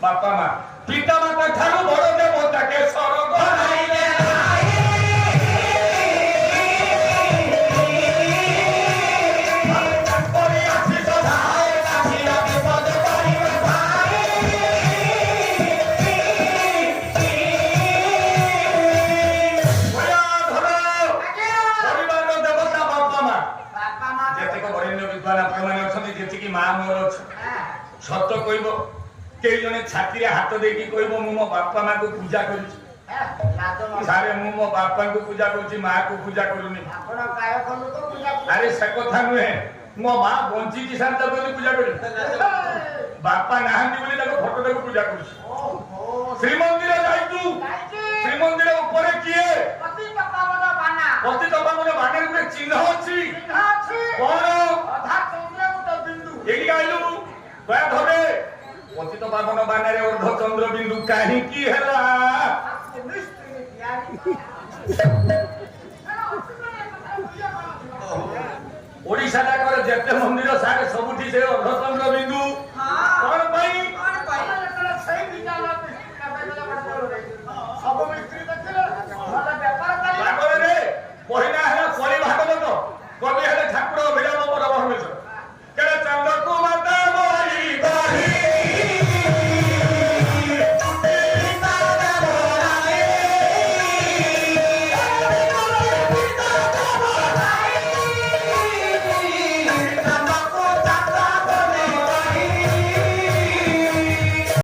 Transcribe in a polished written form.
बापा माँ पिता माता ठारू बड़ देवता के स्वर्ग नाइले सत्य कहब कई जने छाती हाथ देकी कहब मु मो बापा माँ को पूजा करुछि सारे मु मो बापा को पूजा करुछि माँ को पूजा करूनी अरे से कथा नुहे मो माँ बंची की सार तक पूजा करी बापा नाहांती बोली ताको फोटो ताको पूजा करुछि श्रीमंदिर जाइतु श्रीमंदिर ऊपर किए पतित पावन बाणर रे चिन्ह अछि कोन अधा चंद्र तो बिंदु एही गाइलु कया धरे पतित पावन बाणर रे अर्ध चंद्र बिंदु काहे की हला ओडिसा दा कर जेते मंदिर सारे सबुठी से अर्ध चंद्र बिंदु